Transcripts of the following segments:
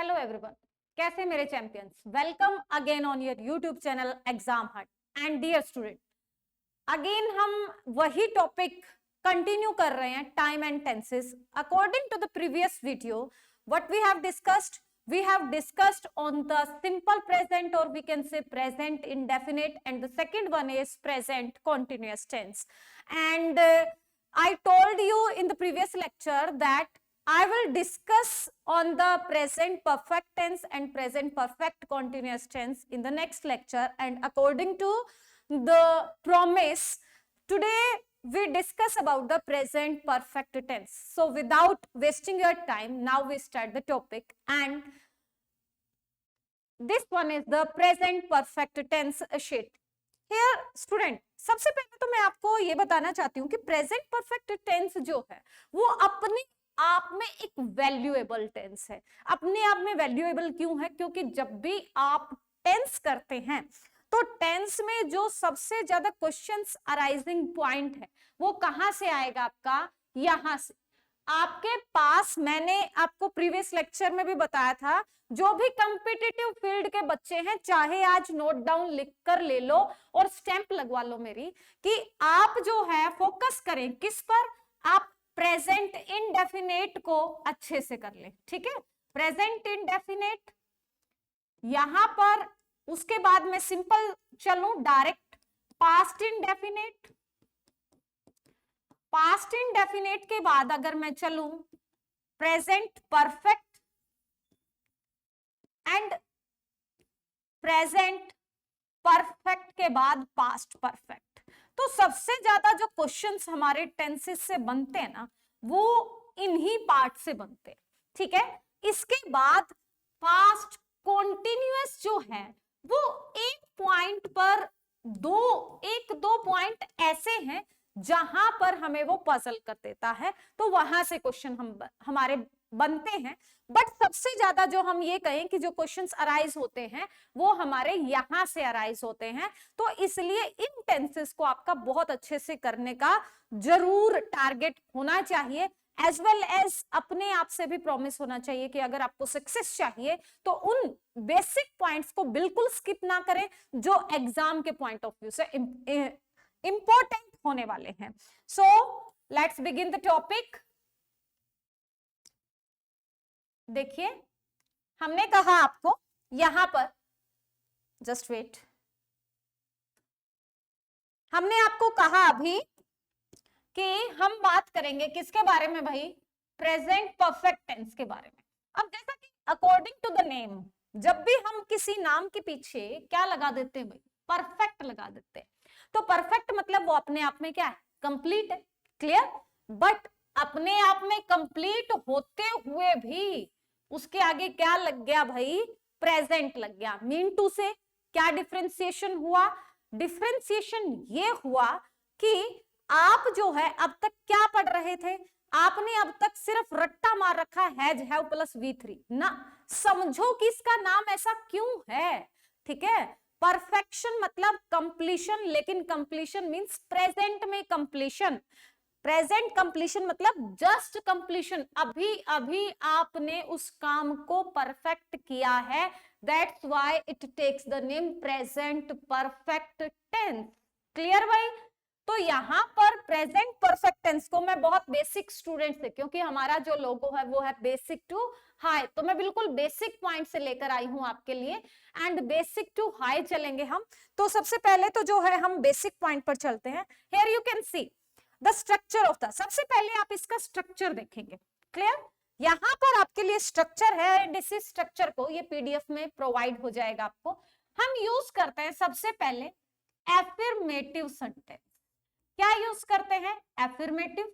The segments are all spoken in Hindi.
हेलो एवरीवन, कैसे मेरे champions. Welcome again on your YouTube channel Exam Hut. And dear student, again हम वही टॉपिक कंटिन्यू कर रहे हैं, time and tenses. According to the previous video what we have discussed on the simple present, or we can say present indefinite, and the second one is present continuous tense. And I told you in the previous lecture that I will discuss on the present perfect tense and present perfect continuous tense in the next lecture. And according to the promise, today we discuss about the present perfect tense. So without wasting your time, now we start the topic. And this one is the present perfect tense sheet. Here student, सबसे पहले तो मैं आपको ये बताना चाहती हूँ कि प्रेजेंट परफेक्ट टेंस जो है वो अपने आप में एक वैल्यूएबल टेंस है। अपने आप में वैल्यूएबल क्यों है? क्योंकि जब भी आप टेंस करते हैं तो टेंस में जो सबसे ज्यादा क्वेश्चंस अराइजिंग पॉइंट है वो कहां से आएगा? आपका यहां से। आपके पास, मैंने आपको प्रीवियस लेक्चर में भी बताया था, जो भी कंपिटिटिव फील्ड के बच्चे हैं, चाहे आज नोट डाउन लिख कर ले लो और स्टैंप लगवा लो मेरी, कि आप जो है फोकस करें किस पर? आप प्रेजेंट इंडेफिनेट को अच्छे से कर ले। ठीक है, प्रेजेंट इंडेफिनेट यहां पर, उसके बाद मैं सिंपल चलूं direct past indefinite. Past indefinite के बाद अगर मैं चलूं present perfect and present perfect के बाद पास्ट परफेक्ट, तो सबसे ज्यादा जो क्वेश्चंस हमारे टेंसेस से बनते हैं ना, वो इन्हीं पार्ट से बनते हैं। ठीक है, इसके बाद पास्ट कॉन्टिन्यूअस जो है वो एक पॉइंट पर एक दो पॉइंट ऐसे हैं जहां पर हमें वो पजल कर देता है, तो वहां से क्वेश्चन हमारे बनते हैं। बट सबसे ज्यादा जो हम ये कहें कि जो क्वेश्चंस अराइज होते हैं वो हमारे यहां से अराइज होते हैं। तो इसलिए इन टेंसेस को आपका बहुत अच्छे से करने का जरूर टारगेट होना चाहिए, एज वेल एज अपने आप से भी प्रॉमिस होना चाहिए कि अगर आपको सक्सेस चाहिए तो उन बेसिक पॉइंट्स को बिल्कुल स्किप ना करें जो एग्जाम के पॉइंट ऑफ व्यू से इंपॉर्टेंट होने वाले हैं। So let's begin the topic. देखिए, हमने कहा आपको यहां पर, जस्ट वेट, हमने आपको कहा अभी कि हम बात करेंगे किसके बारे में भाई? प्रेजेंट परफेक्ट टेंस के बारे में। अब जैसा कि अकॉर्डिंग टू द नेम, जब भी हम किसी नाम के पीछे क्या लगा देते हैं भाई? परफेक्ट लगा देते हैं। तो परफेक्ट मतलब वो अपने आप में क्या है? कंप्लीट है। क्लियर? बट अपने आप में कंप्लीट होते हुए भी उसके आगे क्या लग गया भाई? प्रेजेंट लग गया। मीन टू से क्या डिफरेंशिएशन हुआ? डिफरेंशिएशन ये हुआ कि आप जो है अब तक क्या पढ़ रहे थे? आपने अब तक सिर्फ रट्टा मार रखा हैज हैव प्लस V3 ना। समझो कि इसका नाम ऐसा क्यों है। ठीक है, परफेक्शन मतलब कंप्लीशन, लेकिन कंप्लीशन मींस प्रेजेंट में कंप्लीशन। प्रेजेंट कंप्लीशन मतलब जस्ट कंप्लीशन, अभी अभी आपने उस काम को परफेक्ट किया है। That's why it takes the name present perfect tense. Clear भाई? तो यहां पर प्रेजेंट परफेक्ट टेंस को मैं बहुत बेसिक स्टूडेंट से, क्योंकि हमारा जो लोगो है वो है बेसिक टू हाई, तो मैं बिल्कुल बेसिक पॉइंट से लेकर आई हूं आपके लिए। एंड बेसिक टू हाई चलेंगे हम। तो सबसे पहले तो जो है हम बेसिक पॉइंट पर चलते हैं। Here you can see the structure of the, सबसे पहले आप इसका स्ट्रक्चर देखेंगे। क्लियर? यहां पर आपके लिए स्ट्रक्चर है, एंड इसी स्ट्रक्चर को ये पीडीएफ में प्रोवाइड हो जाएगा आपको। हम यूज करते हैं सबसे पहले एफर्मेटिव सेंटेंस। क्या यूज करते हैं? एफर्मेटिव।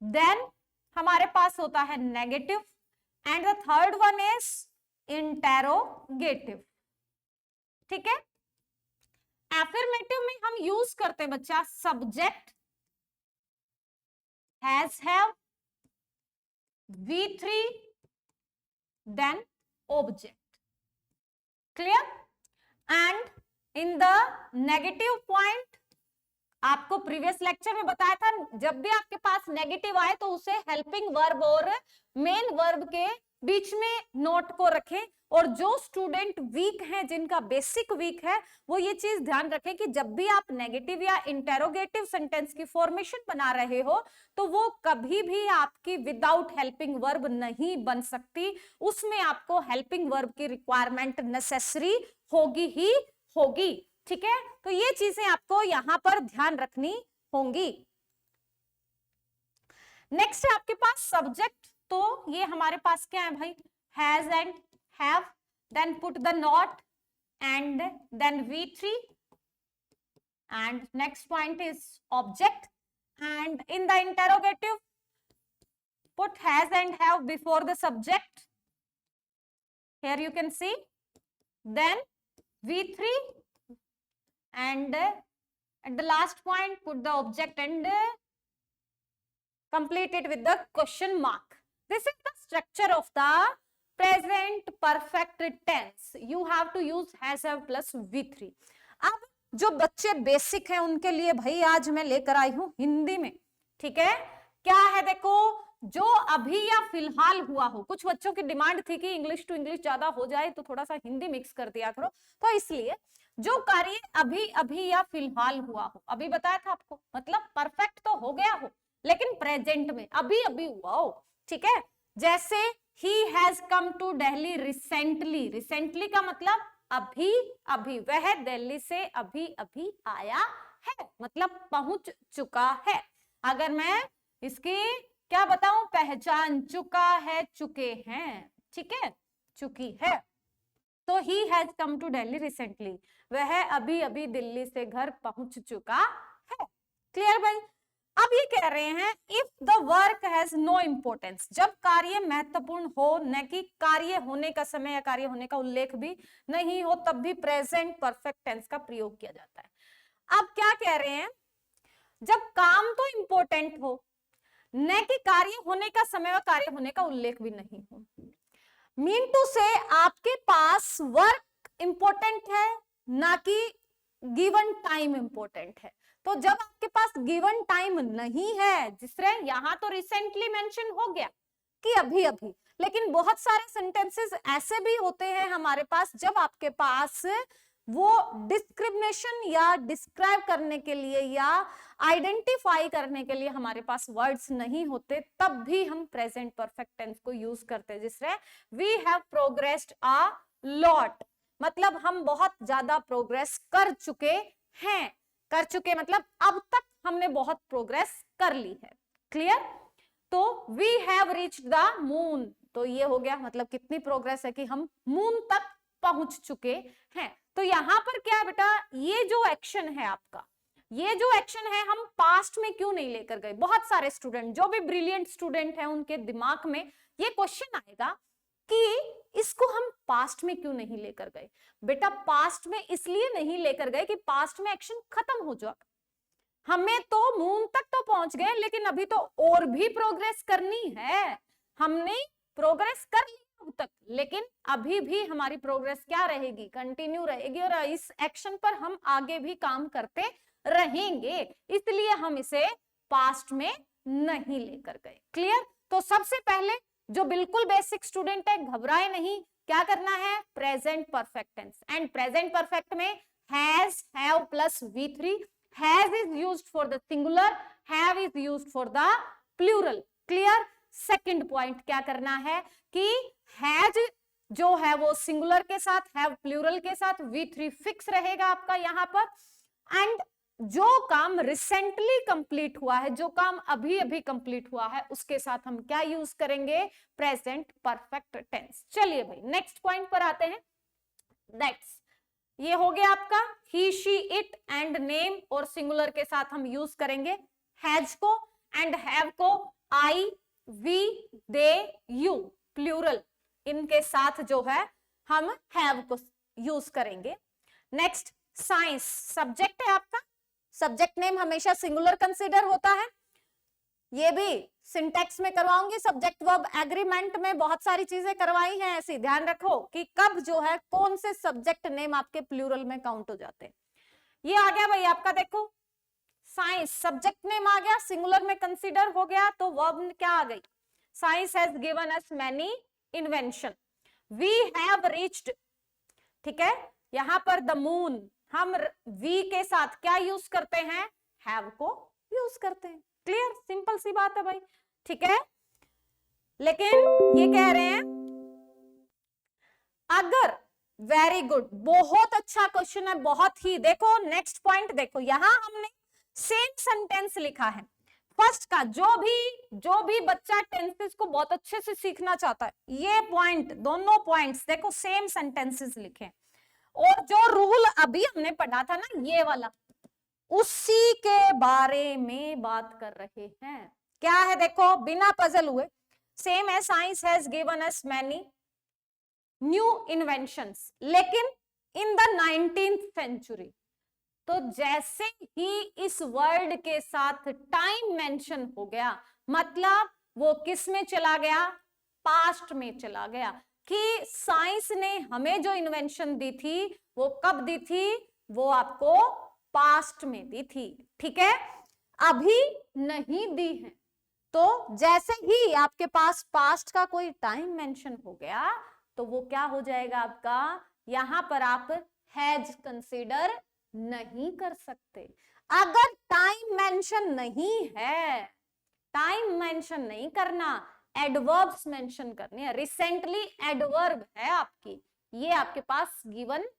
देन हमारे पास होता है negative, and the third one is interrogative. ठीक है, एफर्मेटिव में हम यूज करते हैं बच्चा subject, has have, V3, then object. Clear? And in the negative point, आपको प्रीवियस लेक्चर में बताया था, जब भी आपके पास नेगेटिव आए तो उसे हेल्पिंग वर्ब और मेन वर्ब के बीच में नोट को रखें। और जो स्टूडेंट वीक हैं, जिनका बेसिक वीक है, वो ये चीज ध्यान रखें कि जब भी आप नेगेटिव या इंटेरोगेटिव सेंटेंस की फॉर्मेशन बना रहे हो तो वो कभी भी आपकी विदाउट हेल्पिंग वर्ब नहीं बन सकती, उसमें आपको हेल्पिंग वर्ब की रिक्वायरमेंट नेसेसरी होगी ही होगी। ठीक है, तो ये चीजें आपको यहां पर ध्यान रखनी होंगी। नेक्स्ट है आपके पास सब्जेक्ट, तो ये हमारे पास क्या है भाई, has and have, then put the not and then V3 and next point is object, and in the interrogative put has and have before the subject, here you can see, then V3 and at the last point put the object and complete it with the question mark. This is the structure of the present perfect tense. You have to use has have plus V3. अब जो बच्चे बेसिक हैं उनके लिए भाई आज मैं लेकर आई हूं हिंदी में। ठीक है, क्या है देखो, जो अभी या फिलहाल हुआ हो, कुछ बच्चों की डिमांड थी कि इंग्लिश टू इंग्लिश ज्यादा हो जाए तो थोड़ा सा हिंदी मिक्स कर दिया करो, तो इसलिए जो कार्य अभी अभी या फिलहाल हुआ हो, अभी बताया था आपको, मतलब परफेक्ट तो हो गया हो लेकिन प्रेजेंट में अभी अभी हुआ हो। ठीक है, जैसे he has come to Delhi recently, recently का मतलब अभी अभी, वह दिल्ली से अभी अभी आया है, मतलब पहुंच चुका है। अगर मैं इसकी क्या बताऊं, पहचान चुका है, चुके हैं, ठीक है, चुकी है। तो he has come to Delhi recently, वह अभी अभी दिल्ली से घर पहुंच चुका है। क्लियर भाई। अब ये कह रहे हैं if the work has no importance, जब कार्य महत्वपूर्ण हो, न कि कार्य होने का समय या कार्य होने का उल्लेख भी नहीं हो, तब भी प्रेजेंट परफेक्ट टेंस का प्रयोग किया जाता है। अब क्या कह रहे हैं, जब काम तो इंपॉर्टेंट हो, न कि कार्य होने का समय और कार्य होने का उल्लेख भी नहीं हो, मीन टू से आपके पास वर्क इंपॉर्टेंट है ना कि गिवन टाइम इंपॉर्टेंट है। तो जब आपके पास गिवन टाइम नहीं है, जिससे यहां तो रिसेंटली मेंशन हो गया कि अभी अभी, लेकिन बहुत सारे सेंटेंसेस ऐसे भी होते हैं हमारे पास जब आपके पास वो डिस्क्रिमिनेशन या डिस्क्राइब करने के लिए या आइडेंटिफाई करने के लिए हमारे पास वर्ड्स नहीं होते, तब भी हम प्रेजेंट परफेक्ट टेंस को यूज करते हैं, जिससे we have progressed a lot, मतलब हम बहुत ज्यादा प्रोग्रेस कर चुके हैं। कर चुके मतलब अब तक हमने बहुत प्रोग्रेस कर ली है। क्लियर। तो we have reached the moon, तो ये हो गया मतलब कितनी प्रोग्रेस है कि हम मून तक पहुंच चुके हैं। तो यहां पर क्या है बेटा, ये जो एक्शन है आपका, ये जो एक्शन है हम पास्ट में क्यों नहीं लेकर गए। बहुत सारे स्टूडेंट, जो भी ब्रिलियंट स्टूडेंट हैं, उनके दिमाग में ये क्वेश्चन आएगा कि इसको हम पास्ट में क्यों नहीं लेकर गए। बेटा पास्ट में इसलिए नहीं लेकर गए कि पास्ट में एक्शन खत्म हो जाएगा, हमें तो मून तक तो पहुंच गए लेकिन अभी तो और भी प्रोग्रेस करनी है। हमने प्रोग्रेस कर ली अब तक, लेकिन अभी भी हमारी प्रोग्रेस क्या रहेगी, कंटिन्यू रहेगी, और इस एक्शन पर हम आगे भी काम करते रहेंगे, इसलिए हम इसे पास्ट में नहीं लेकर गए। क्लियर। तो सबसे पहले जो बिल्कुल बेसिक स्टूडेंट है, घबराए नहीं, क्या करना है, present perfect tense, and present perfect में has, have plus V3, has is used for the singular, have is used for the plural. Clear. Second point क्या करना है कि हैज जो है वो सिंगुलर के साथ, हैव प्लूरल के साथ, V3 फिक्स रहेगा आपका यहां पर। एंड जो काम रिसेंटली कंप्लीट हुआ है, जो काम अभी अभी कंप्लीट हुआ है, उसके साथ हम क्या यूज करेंगे, प्रेजेंट परफेक्ट टेंस। चलिए भाई नेक्स्ट पॉइंट पर आते हैं। दैट्स, ये हो गया आपका ही, शी, इट एंड नेम, और सिंगुलर के साथ हम यूज करेंगे हैज को, एंड हैव को आई, वी, दे, यू, प्लूरल, इनके साथ जो है हम हैव को यूज करेंगे। नेक्स्ट साइंस, सब्जेक्ट है आपका, सब्जेक्ट नेम हमेशा सिंगुलर कंसीडर होता है, ये भी सिंटेक्स में करवाऊंगी, सब्जेक्ट वर्ब एग्रीमेंट में बहुत सारी चीजें करवाई हैं ऐसी, ध्यान रखो कि कब जो है कौन से सब्जेक्ट नेम आपके प्लूरल में काउंट हो जाते हैं। ये आ गया भाई आपका, देखो साइंस, सब्जेक्ट नेम आ गया, सिंगुलर में कंसीडर हो गया, तो वर्ब क्या आ गई, science has given us many invention. We have reached, ठीक है, यहां पर द मून, हम वी के साथ क्या यूज करते हैं, हैव को यूज करते हैं। क्लियर, सिंपल सी बात है भाई, ठीक है। लेकिन ये कह रहे हैं अगर, वेरी गुड, बहुत अच्छा क्वेश्चन है, बहुत ही। देखो नेक्स्ट पॉइंट देखो, यहां हमने सेम सेंटेंस लिखा है। फर्स्ट का जो भी बच्चा टेंसेस को बहुत अच्छे से सीखना चाहता है, ये पॉइंट, दोनों पॉइंट्स देखो सेम सेंटेंसेस लिखे, और जो रूल अभी हमने पढ़ा था ना ये वाला, उसी के बारे में बात कर रहे हैं। क्या है देखो, बिना पजल हुए, सेम है, science has given us many new inventions, लेकिन इन द 19th सेंचुरी। तो जैसे ही इस वर्ड के साथ टाइम मेंशन हो गया, मतलब वो किस में चला गया, पास्ट में चला गया, कि साइंस ने हमें जो इन्वेंशन दी थी वो कब दी थी, वो आपको पास्ट में दी थी, ठीक है, अभी नहीं दी है। तो जैसे ही आपके पास पास्ट का कोई टाइम मेंशन हो गया तो वो क्या हो जाएगा आपका, यहां पर आप हैज कंसीडर नहीं कर सकते। अगर टाइम मेंशन नहीं है, टाइम मेंशन नहीं करना, एडवर्ब्स मेंशन करनी है। रिसेंटली एडवर्ब है आपकी, ये आपके पास गिवन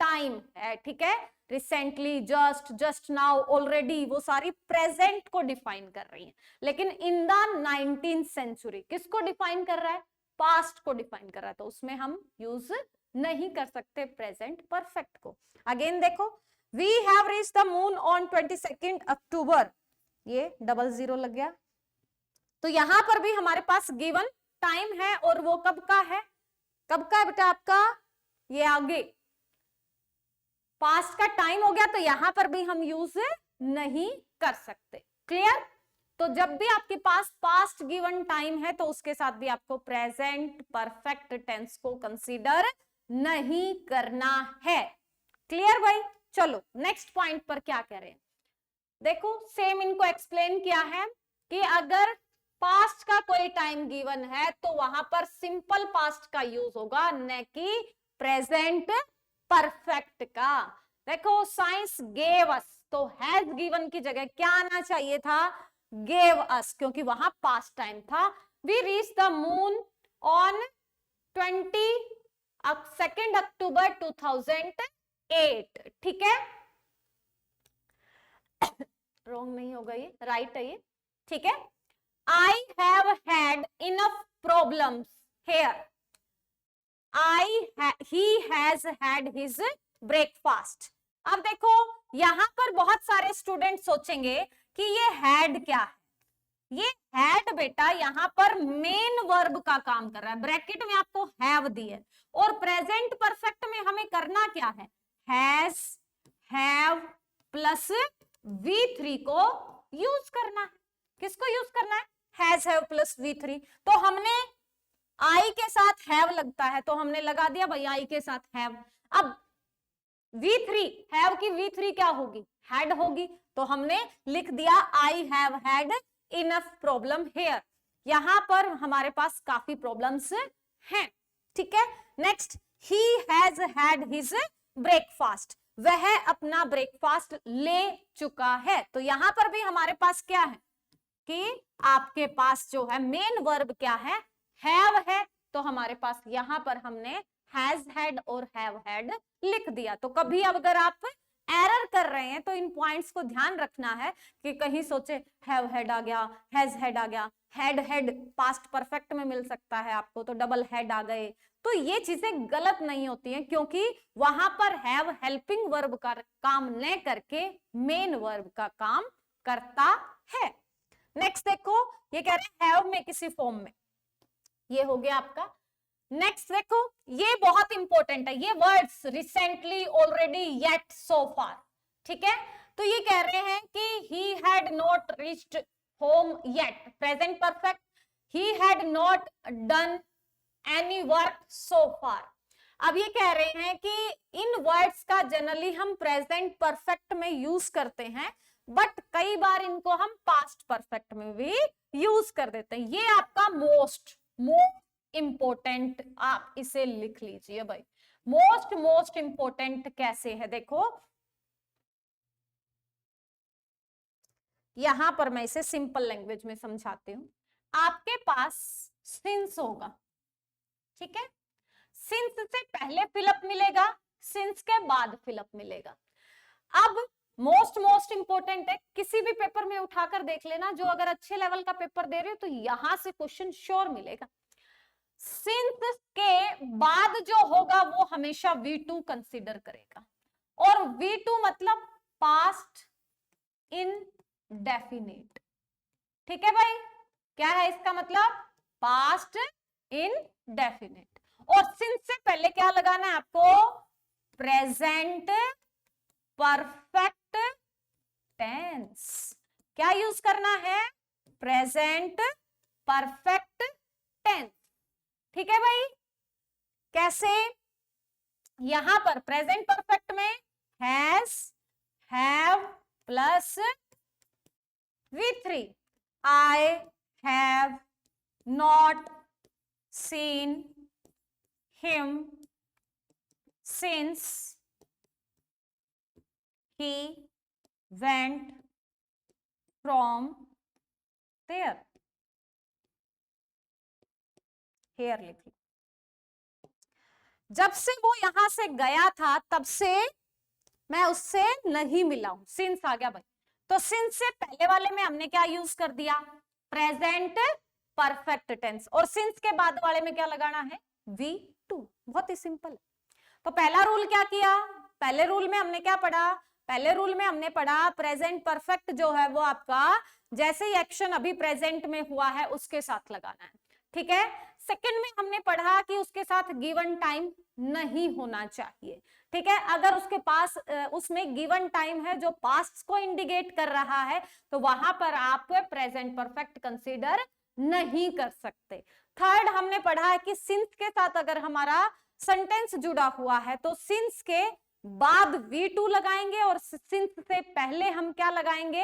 टाइम है, ठीक है। Recently, just, just now, already, वो सारी प्रेजेंट को डिफाइन कर रही है। लेकिन इन द 19th सेंचुरी किसको डिफाइन कर रहा है, पास्ट को डिफाइन कर रहा है, तो उसमें हम यूज नहीं कर सकते प्रेजेंट परफेक्ट को। अगेन देखो, we have reached the moon on 22 October, ये 00 लग गया, तो यहां पर भी हमारे पास गिवन टाइम है, और वो कब का है, कब का है बेटा आपका, ये आगे पास्ट का टाइम हो गया, तो यहां पर भी हम यूज नहीं कर सकते। क्लियर, तो जब भी आपके पास पास्ट गिवन टाइम है तो उसके साथ भी आपको प्रेजेंट परफेक्ट टेंस को कंसीडर नहीं करना है। क्लियर भाई, चलो नेक्स्ट पॉइंट पर क्या कह रहे हैं, देखो सेम इनको एक्सप्लेन किया है कि अगर पास्ट का कोई टाइम गिवन है तो वहां पर सिंपल पास्ट का यूज होगा, न कि प्रेजेंट परफेक्ट का। देखो साइंस गेव अस, तो हैज गिवन की जगह क्या आना चाहिए था, गेव अस, क्योंकि वहां पास्ट टाइम था। We reach the moon on 22 October 2008, ठीक है, रॉन्ग नहीं होगा ये, राइट है ये, ठीक है। I have had enough problems here, he has had his breakfast। अब देखो यहां पर बहुत सारे स्टूडेंट सोचेंगे कि ये हैड क्या है, ये हैड बेटा यहाँ पर मेन वर्ब का काम कर रहा है, ब्रैकेट में आपको हैव दी है, और प्रेजेंट परफेक्ट में हमें करना क्या है, हैज, हैव प्लस V3 को यूज करना है। किसको यूज करना है, हैज, हैव प्लस V3। तो हमने आई के साथ हैव लगता है तो हमने लगा दिया भाई आई के साथ हैव। अब V3, हैव की V3 क्या होगी, हैड होगी, तो हमने लिख दिया I have had enough problem here. यहां पर हमारे पास काफी प्रॉब्लम्स हैं, ठीक है। Next, he has had his breakfast, वह अपना ब्रेकफास्ट ले चुका है। तो यहां पर भी हमारे पास क्या है कि आपके पास जो है मेन वर्ब क्या है, हैव है, तो हमारे पास यहां पर हमने हैज हैड और हैव हैड लिख दिया। तो कभी अगर आप एरर कर रहे हैं तो इन पॉइंट्स को ध्यान रखना है कि कहीं सोचे हैव हैड आ गया, हैज हैड आ गया, हैड हैड पास्ट परफेक्ट में मिल सकता है आपको, तो डबल हैड आ गए, तो ये चीजें गलत नहीं होती हैं, क्योंकि वहां पर हैव हेल्पिंग वर्ब का काम न करके मेन वर्ब का काम करता है। नेक्स्ट देखो, ये कह रहे हैं हैव में किसी फॉर्म में, ये हो गया आपका। नेक्स्ट देखो, ये बहुत इंपॉर्टेंट है, ये वर्ड्स रिसेंटली, ऑलरेडी, येट, सो फार, ठीक है। तो ये कह रहे हैं कि he had not reached home yet, present perfect, he had not done any work so far। अब ये कह रहे हैं कि इन वर्ड्स का जनरली हम प्रेजेंट परफेक्ट में यूज करते हैं, बट कई बार इनको हम पास्ट परफेक्ट में भी यूज कर देते हैं। ये आपका मोस्ट इंपॉर्टेंट, आप इसे लिख लीजिए भाई। मोस्ट इंपॉर्टेंट कैसे है देखो, यहां पर मैं इसे सिंपल लैंग्वेज में समझाती हूं। आपके पास सिंस होगा, ठीक है, सिंस से पहले फिलअप मिलेगा, सिंस के बाद फिलअप मिलेगा। अब मोस्ट इंपॉर्टेंट है, किसी भी पेपर में उठाकर देख लेना, जो अगर अच्छे लेवल का पेपर दे रहे हो तो यहां से क्वेश्चन श्योर मिलेगा। सिंस के बाद जो होगा वो हमेशा V2 कंसीडर करेगा, और V2 मतलब पास्ट इनडेफिनिट, ठीक है भाई, क्या है इसका मतलब, पास्ट इनडेफिनिट। और सिंस से पहले क्या लगाना है आपको, प्रेजेंट परफेक्ट टेंस। क्या यूज करना है, प्रेजेंट परफेक्ट टेंस, ठीक है भाई। कैसे, यहां पर प्रेजेंट परफेक्ट में has, have plus V3, I have not seen him since he went from there, here लिख लो। जब से वो यहां से गया था तब से मैं उससे नहीं मिला हूं, सिंस आ गया भाई। तो सिंस से पहले वाले में हमने क्या यूज कर दिया, प्रेजेंट परफेक्ट टेंस, और सिंस के बाद वाले में क्या लगाना है, V2। बहुत ही सिंपल है। तो पहला रूल क्या किया, पहले रूल में हमने क्या पढ़ा, पहले रूल में हमने पढ़ा प्रेजेंट परफेक्ट जो है वो आपका जैसे ही एक्शन अभी प्रेजेंट में हुआ है उसके साथ लगाना है, ठीक है। सेकंड में हमने पढ़ा कि उसके साथ गिवन टाइम नहीं होना चाहिए, ठीक है। अगर उसके पास उसमें गिवन टाइम है जो पास्ट को इंडिकेट कर रहा है तो वहां पर आप प्रेजेंट परफेक्ट कंसीडर नहीं कर सकते। थर्ड हमने पढ़ा है कि सिंस के साथ अगर हमारा सेंटेंस जुड़ा हुआ है तो सिंस के बाद V2 लगाएंगे, और सिंस से पहले हम क्या लगाएंगे,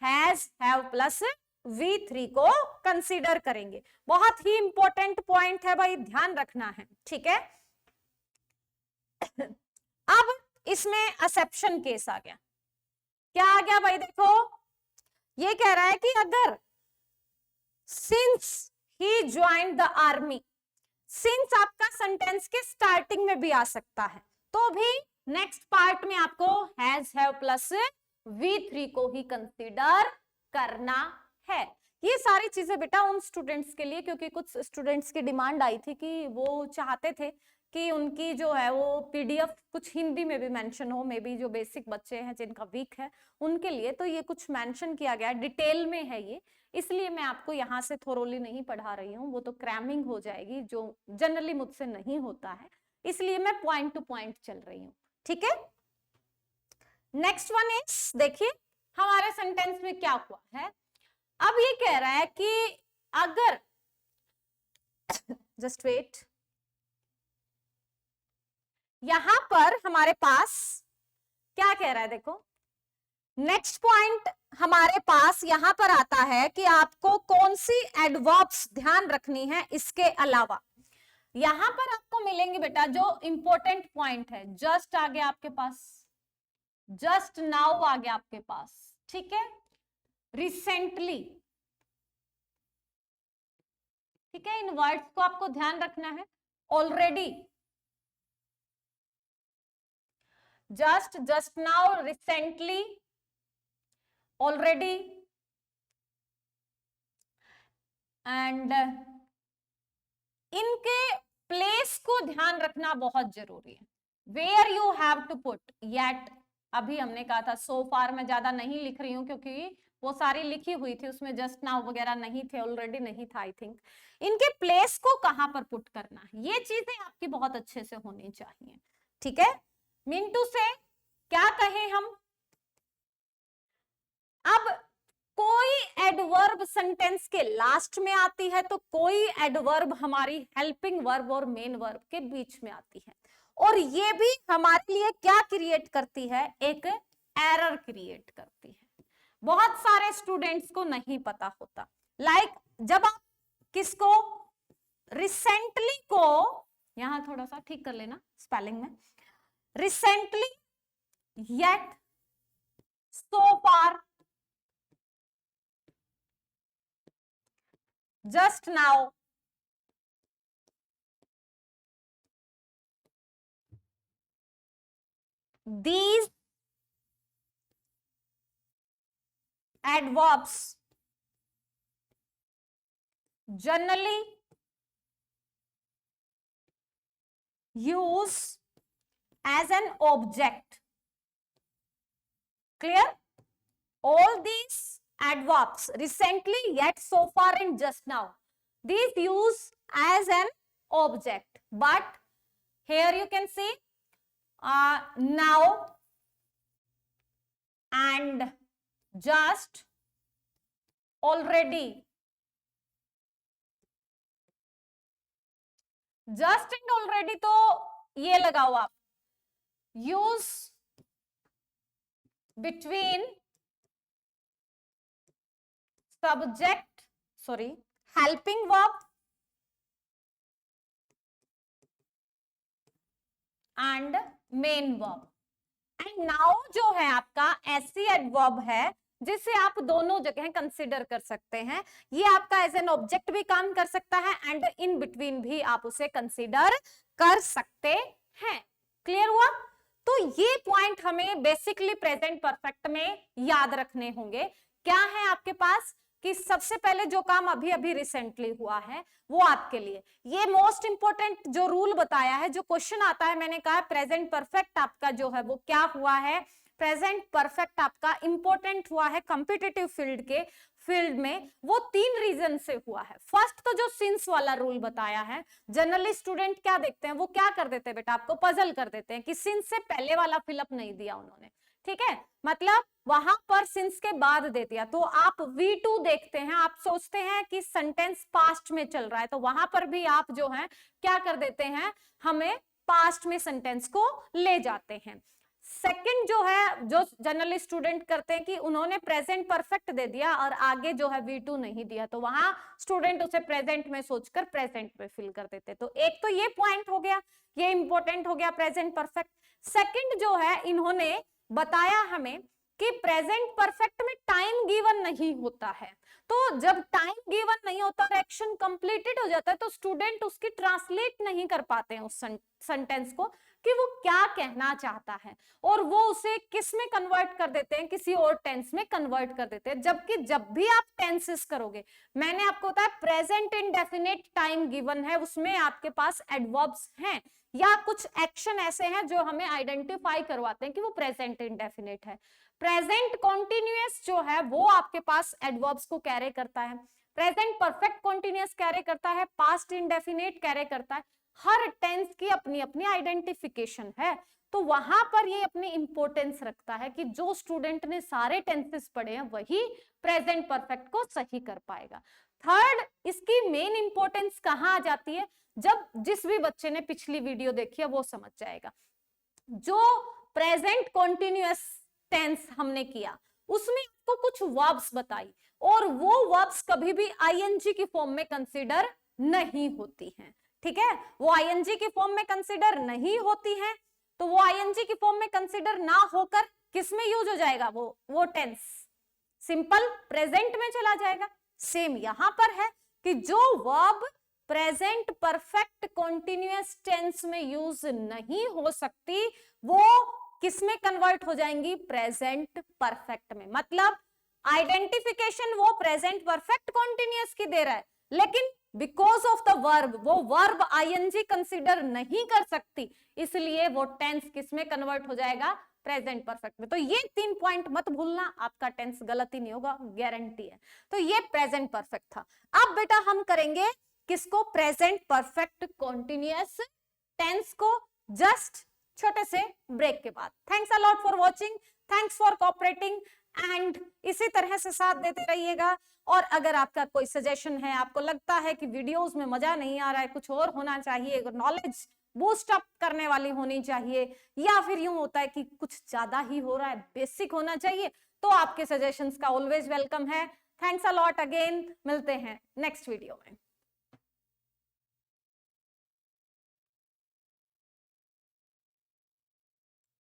हैज, हैव प्लस V3 को कंसीडर करेंगे। बहुत ही इंपॉर्टेंट पॉइंट है भाई, ध्यान रखना है, ठीक है। अब इसमें एक्सेप्शन केस आ गया, क्या आ गया भाई, देखो ये कह रहा है कि अगर since he joined the army, since आपका सेंटेंस के स्टार्टिंग में भी आ सकता है, तो भी नेक्स्ट पार्ट में आपको हैज, हैव प्लस V3 को ही कंसीडर करना है। ये सारी चीजें बेटा उन स्टूडेंट्स के लिए, क्योंकि कुछ स्टूडेंट्स की डिमांड आई थी कि वो चाहते थे कि उनकी जो है वो PDF कुछ हिंदी में भी मेंशन हो, मे बी जो बेसिक बच्चे हैं जिनका वीक है उनके लिए, तो ये कुछ मेंशन किया गया है, डिटेल में है ये, इसलिए मैं आपको यहाँ से थोरोली नहीं पढ़ा रही हूँ, वो तो क्रैमिंग हो जाएगी जो जनरली मुझसे नहीं होता है, इसलिए मैं पॉइंट टू पॉइंट चल रही हूँ, ठीक है। नेक्स्ट वन इज, देखिए हमारे सेंटेंस में क्या हुआ है। अब ये कह रहा है कि अगर जस्ट वेट, यहां पर हमारे पास क्या कह रहा है, देखो नेक्स्ट पॉइंट हमारे पास यहां पर आता है कि आपको कौन सी एडवर्ब्स ध्यान रखनी है। इसके अलावा यहां पर आपको मिलेंगे बेटा जो इंपॉर्टेंट पॉइंट है, जस्ट आ गया आपके पास, जस्ट नाउ आ गया आपके पास, ठीक है, रिसेंटली, ठीक है, इन वर्ड्स को आपको ध्यान रखना है। Already, just, just now, recently, already, and इनके प्लेस को ध्यान रखना बहुत जरूरी है। Where you have to put, yet अभी हमने कहा था, सो फार मैं ज्यादा नहीं लिख रही हूं क्योंकि वो सारी लिखी हुई थी, उसमें जस्ट नाउ वगैरह नहीं थे, ऑलरेडी नहीं था आई थिंक। इनके प्लेस को कहां पर पुट करना है, ये चीजें आपकी बहुत अच्छे से होनी चाहिए, ठीक है। मिंटू से क्या कहें हम, अब कोई एडवर्ब सेंटेंस के लास्ट में आती है तो कोई एडवर्ब हमारी हेल्पिंग वर्ब और मेन वर्ब के बीच में आती है, और ये भी हमारे लिए क्या क्रिएट करती है, एक एरर क्रिएट करती है। बहुत सारे स्टूडेंट्स को नहीं पता होता, लाइक जब आप किसको रिसेंटली को यहां थोड़ा सा ठीक कर लेना स्पेलिंग में, recently, yet, so far, just now, these adverbs generally use as an object. Clear? All these adverbs, recently, yet, so far and just now, these use as an object, but here you can see now and just, already. Just and already तो ये लगाओ आप, use between subject, sorry, helping verb and main verb. And now जो है आपका ऐसी एडवर्ब है जिसे आप दोनों जगह कंसीडर कर सकते हैं। ये आपका एज एन ऑब्जेक्ट भी काम कर सकता है एंड इन बिटवीन भी आप उसे कंसीडर कर सकते हैं। क्लियर हुआ? तो ये पॉइंट हमें बेसिकली प्रेजेंट परफेक्ट में याद रखने होंगे। क्या है आपके पास कि सबसे पहले जो काम अभी अभी रिसेंटली हुआ है वो आपके लिए ये मोस्ट इंपोर्टेंट जो रूल बताया है, जो क्वेश्चन आता है, मैंने कहा प्रेजेंट परफेक्ट आपका जो है वो क्या हुआ है, प्रेजेंट परफेक्ट आपका इंपॉर्टेंट हुआ है कॉम्पिटिटिव फील्ड में, वो 3 रीजन से हुआ है। फर्स्ट तो जो सिंस वाला रूल बताया है, जनरली स्टूडेंट क्या देखते हैं, वो क्या कर देते हैं बेटा, आपको पजल कर देते हैं कि सिंस से पहले वाला फिलअप नहीं दिया उन्होंने, ठीक है, मतलब वहां पर सिंस के बाद दे दिया, तो आप V2 देखते हैं, आप सोचते हैं कि सेंटेंस पास्ट में चल रहा है, तो वहां पर भी आप जो है क्या कर देते हैं, हमें पास्ट में सेंटेंस को ले जाते हैं। सेकंड जो है, जो जनरली स्टूडेंट करते हैं कि उन्होंने प्रेजेंट परफेक्ट दे दिया और आगे जो है V2 नहीं दिया, तो वहां स्टूडेंट उसे प्रेजेंट में सोचकर प्रेजेंट में फिल कर देते। तो एक तो ये पॉइंट हो गया, ये इंपॉर्टेंट हो गया प्रेजेंट परफेक्ट। सेकंड जो है, इन्होंने बताया हमें कि प्रेजेंट परफेक्ट में टाइम गिवन नहीं होता है, तो जब टाइम गिवन नहीं होता और एक्शन कंप्लीटेड हो जाता है तो स्टूडेंट उसकी ट्रांसलेट नहीं कर पाते हैं उस सेंटेंस को कि वो क्या कहना चाहता है, और वो उसे किस में कन्वर्ट कर देते हैं, किसी और टेंस में कन्वर्ट कर देते हैं। जबकि जब भी आप टेंसेस करोगे, मैंने आपको बताया प्रेजेंट इंडेफिनिट टाइम गिवन है, उसमें आपके पास एडवर्ब्स हैं या कुछ एक्शन ऐसे हैं जो हमें आइडेंटिफाई करवाते हैं कि वो प्रेजेंट इंडेफिनिट है। प्रेजेंट कॉन्टिन्यूअस जो है वो आपके पास एडवर्ब्स को कैरी करता है, प्रेजेंट परफेक्ट कॉन्टिन्यूअस कैरी करता है, पास्ट इंडेफिनिट कैरी करता है। हर टेंस की अपनी अपनी आइडेंटिफिकेशन है, तो वहां पर ये अपनी इंपॉर्टेंस रखता है कि जो स्टूडेंट ने सारे टेंसेस पढ़े हैं वही प्रेजेंट परफेक्ट को सही कर पाएगा। थर्ड, इसकी मेन इंपॉर्टेंस कहां आ जाती है, जब जिस भी बच्चे ने पिछली वीडियो देखी है वो समझ जाएगा। जो प्रेजेंट कॉन्टिन्यूअस टेंस हमने किया उसमें आपको कुछ वर्ब्स बताई, और वो वर्ब्स कभी भी आईएनजी की फॉर्म में कंसीडर नहीं होती हैं, ठीक है, वो आईएनजी की फॉर्म में कंसीडर नहीं होती हैं, तो वो आईएनजी की फॉर्म में कंसीडर ना होकर किस में यूज हो जाएगा, वो टेंस सिंपल प्रेजेंट में चला जाएगा। सेम यहां पर है कि जो verb present perfect continuous tense में यूज नहीं हो सकती वो किस में कन्वर्ट हो जाएंगी, प्रेजेंट परफेक्ट में। मतलब आइडेंटिफिकेशन वो प्रेजेंट परफेक्ट कॉन्टिन्यूअस की दे रहा है, लेकिन बिकॉज ऑफ द वर्ब, वो वर्ब आईएनजी कंसीडर नहीं कर सकती, इसलिए वो टेंस किस में कन्वर्ट हो जाएगा, प्रेजेंट परफेक्ट में। तो ये 3 पॉइंट मत भूलना, आपका टेंस गलत ही नहीं होगा, गारंटी है। तो ये प्रेजेंट परफेक्ट था। अब बेटा हम करेंगे किसको, प्रेजेंट परफेक्ट कॉन्टिन्यूअस टेंस को, जस्ट छोटे से ब्रेक के बाद। Thanks a lot for watching, thanks for cooperating and इसी तरह से साथ देते रहिएगा। और अगर आपका कोई सजेशन है, आपको लगता है कि वीडियोस में मजा नहीं आ रहा है, कुछ और होना चाहिए, नॉलेज बूस्ट अप करने वाली होनी चाहिए, या फिर यूं होता है कि कुछ ज्यादा ही हो रहा है, बेसिक होना चाहिए, तो आपके सजेशंस का ऑलवेज वेलकम है। थैंक्स अ लॉट अगेन, मिलते हैं नेक्स्ट वीडियो में।